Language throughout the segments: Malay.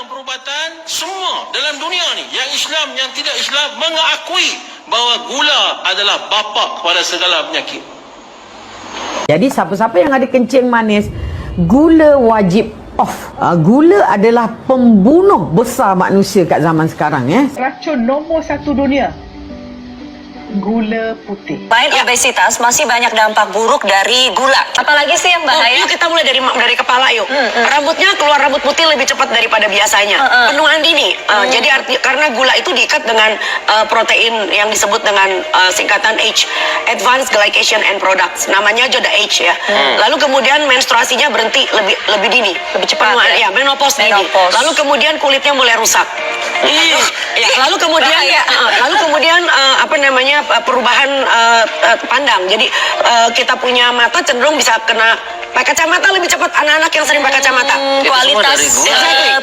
bidang perubatan, semua dalam dunia ni, yang Islam, yang tidak Islam, mengakui bahawa gula adalah bapa kepada segala penyakit. Jadi siapa-siapa yang ada kencing manis, gula wajib off. Gula adalah pembunuh besar manusia kat zaman sekarang. Racun nombor 1 dunia, gula putih. Selain obesitas, masih banyak dampak buruk dari gula. Apalagi sih yang bahaya? Yuk kita mulai dari kepala yuk. Rambutnya keluar rambut putih lebih cepat daripada biasanya. Penuaan dini. Jadi karena gula itu diikat dengan protein yang disebut dengan singkatan H, Advanced Glycation End Products. Namanya juga H ya. Lalu kemudian menstruasinya berhenti lebih dini, lebih cepat. Ya, menopause dini. Lalu kemudian kulitnya mulai rusak. Lalu kemudian apa namanya, perubahan pandang. Jadi kita punya mata cenderung bisa kena pakai kacamata lebih cepat, anak-anak yang sering pakai kacamata. Kualitas persis.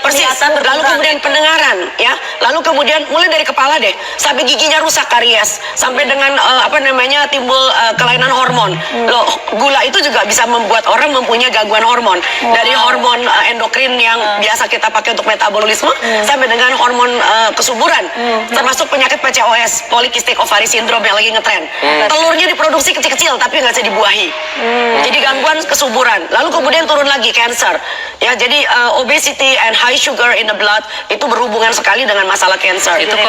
penglihatan Lalu kemudian pendengaran, ya. Lalu kemudian mulai dari kepala deh sampai giginya rusak, karies, sampai dengan apa namanya, timbul kelainan hormon. Loh, gula itu juga bisa membuat orang mempunyai gangguan hormon. Dari hormon endokrin yang biasa kita pakai untuk metabolisme sampai dengan hormon kesuburan, termasuk penyakit PCOS, polycystic ovary syndrome yang lagi ngetren. Telurnya diproduksi kecil-kecil tapi nggak bisa dibuahi. Jadi gangguan kesuburan. Lalu kemudian turun lagi cancer. Ya, jadi obesity and high sugar in the blood itu berhubungan sekali dengan masalah cancer. Itu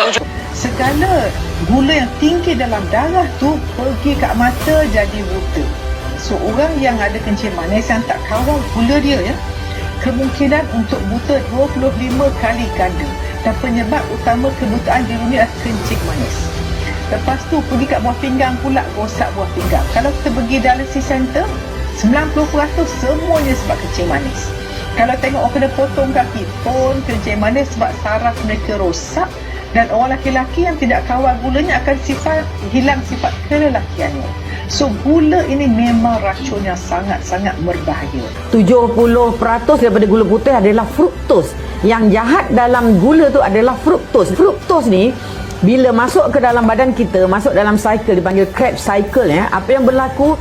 Segala gula yang tinggi dalam darah tu pergi kat mata jadi buta. So orang yang ada kencing manis yang tak kawal gula dia, ya, kemungkinan untuk buta 25 kali ganda. Dan penyebab utama kebutaan di dunia adalah kencing manis. Lepas tu pergi kat buah pinggang pula, rosak buah pinggang. Kalau kita pergi dialysis center, 90% semuanya sebab kencing manis. Kalau tengok orang kena potong kaki pun kencing manis sebab saraf mereka rosak. Dan orang laki-laki yang tidak kawal gulanya akan hilang sifat kelelakiannya. So gula ini memang racun yang sangat-sangat berbahaya. 70% daripada gula putih adalah fruktos. Yang jahat dalam gula tu adalah fruktos. Fruktos ni bila masuk ke dalam badan kita, masuk dalam cycle, dipanggil Krebs cycle, ya, apa yang berlaku,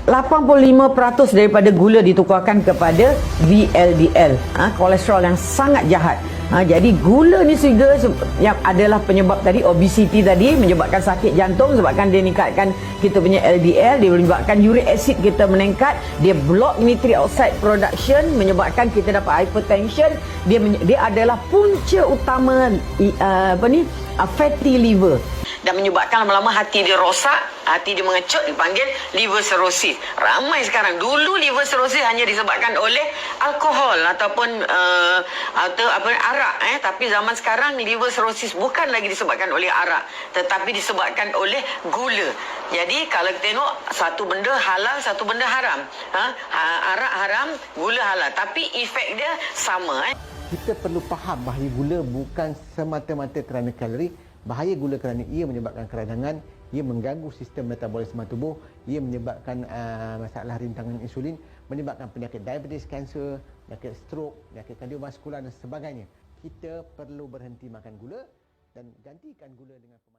85% daripada gula ditukarkan kepada VLDL, kolesterol yang sangat jahat. Jadi gula ni juga yang adalah penyebab tadi, obesity tadi, menyebabkan sakit jantung, sebabkan dia meningkatkan kita punya LDL, dia menyebabkan uric acid kita meningkat, dia block nitric oxide production, menyebabkan kita dapat hypertension, dia adalah punca utama fatty liver. dan menyebabkan lama-lama hati dia rosak, hati dia mengecut, dipanggil liver cirrhosis. Ramai sekarang. Dulu liver cirrhosis hanya disebabkan oleh alkohol ataupun arak, tapi zaman sekarang liver cirrhosis bukan lagi disebabkan oleh arak, tetapi disebabkan oleh gula. Jadi kalau kita tengok, satu benda halal, satu benda haram. Arak haram, gula halal, tapi efek dia sama. Kita perlu faham bahawa gula bukan semata-mata kerana kalori. Bahaya gula kerana ia menyebabkan keradangan, ia mengganggu sistem metabolisme tubuh, ia menyebabkan masalah rintangan insulin, menyebabkan penyakit diabetes, kanser, penyakit stroke, penyakit kardiovaskular dan sebagainya. Kita perlu berhenti makan gula dan gantikan gula dengan pemanis.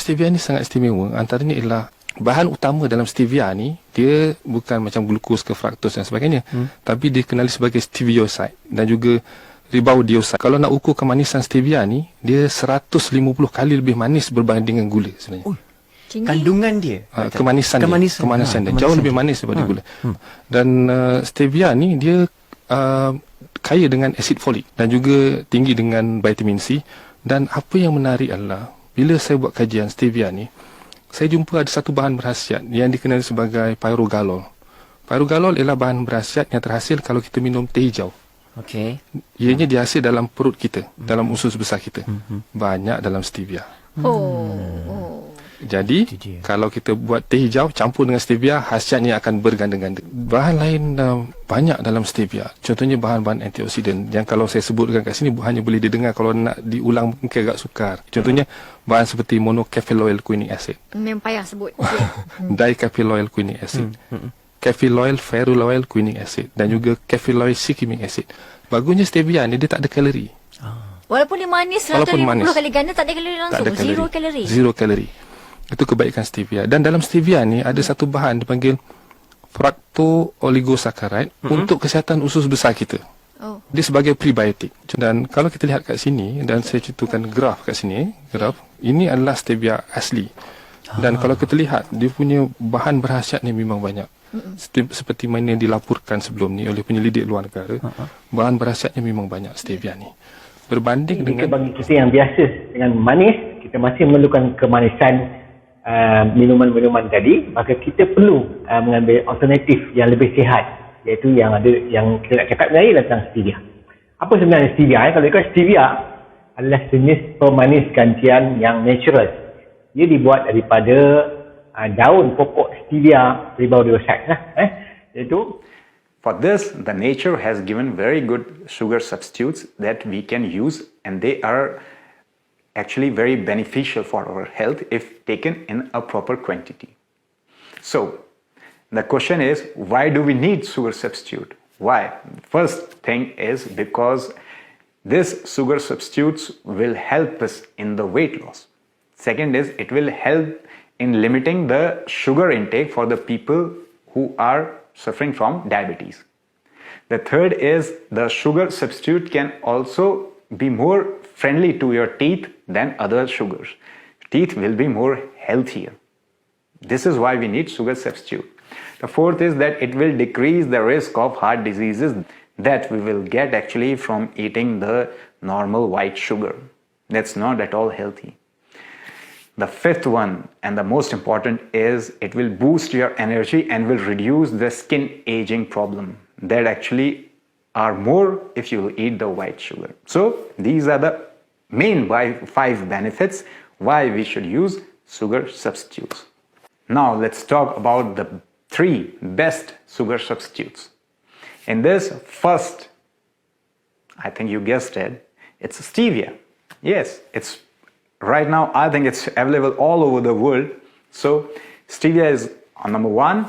Stevia ni sangat istimewa. Antaranya ialah bahan utama dalam stevia ni, dia bukan macam glukos ke fraktos dan sebagainya, tapi dikenali sebagai steviocyte dan juga ribaudioside. Kalau nak ukur kemanisan stevia ni, dia 150 kali lebih manis berbanding dengan gula sebenarnya. Kandungan dia, kemanisan dia jauh lebih manis daripada gula. Dan stevia ni dia kaya dengan asid folik dan juga tinggi dengan vitamin C. Dan apa yang menarik adalah bila saya buat kajian stevia ni, saya jumpa ada satu bahan berkhasiat yang dikenali sebagai pyrogalol. Pyrogalol ialah bahan berkhasiat yang terhasil kalau kita minum teh hijau. Okey. Ianya dihasil dalam perut kita, dalam usus besar kita. Banyak dalam stevia. Jadi, kalau kita buat teh hijau campur dengan stevia, khasiatnya akan berganda-ganda. Bahan lain banyak dalam stevia. Contohnya bahan-bahan antioksidan yang kalau saya sebutkan kat sini hanya boleh didengar, kalau nak diulang mungkin agak sukar. Contohnya bahan seperti monocafeoyl quininic acid, Memang payah sebut. Okay. dicafeoyl quininic acid, cafeoyl feruloyl quininic acid dan juga cafeoyl shikimic acid. Bagusnya stevia ni dia tak ada kalori. Walaupun dia manis, Walaupun 150 manis. kali ganda tak ada kalori langsung. Tak ada kalori. Zero kalori. Zero kalori. Itu kebaikan stevia. Dan dalam stevia ni ada satu bahan dipanggil fructooligosaccharides untuk kesihatan usus besar kita. Oh. Dia sebagai prebiotik. Dan kalau kita lihat kat sini, dan saya contohkan graf kat sini, graf, ini adalah stevia asli. Dan kalau kita lihat, dia punya bahan berkhasiat ni memang banyak. Seperti mana yang dilaporkan sebelum ni oleh penyelidik luar negara, bahan berkhasiatnya memang banyak stevia ni. Berbanding Jika dengan bagi kita yang biasa dengan manis, kita masih memerlukan kemanisan minuman-minuman tadi, maka kita perlu mengambil alternatif yang lebih sihat, iaitu yang kita nak cakap tadi tentang stevia. Apa sebenarnya stevia? Kalau ikut stevia adalah jenis pemanis gantian yang natural. Ia dibuat daripada daun pokok stevia Ribaudiosaccharis iaitu. For this, the nature has given very good sugar substitutes that we can use, and they are actually very beneficial for our health if taken in a proper quantity. So, the question is, why do we need sugar substitute? Why? First thing is because this sugar substitutes will help us in the weight loss. Second is it will help in limiting the sugar intake for the people who are suffering from diabetes. The third is the sugar substitute can also be more friendly to your teeth than other sugars. Teeth will be more healthier. This is why we need sugar substitute. The fourth is that it will decrease the risk of heart diseases that we will get actually from eating the normal white sugar. That's not at all healthy. The fifth one and the most important is it will boost your energy and will reduce the skin aging problem that actually are more if you eat the white sugar. So these are the main 5 benefits why we should use sugar substitutes. Now let's talk about the 3 best sugar substitutes. In this first, I think you guessed it, it's stevia. Yes, it's right now I think it's available all over the world. So stevia is on number 1.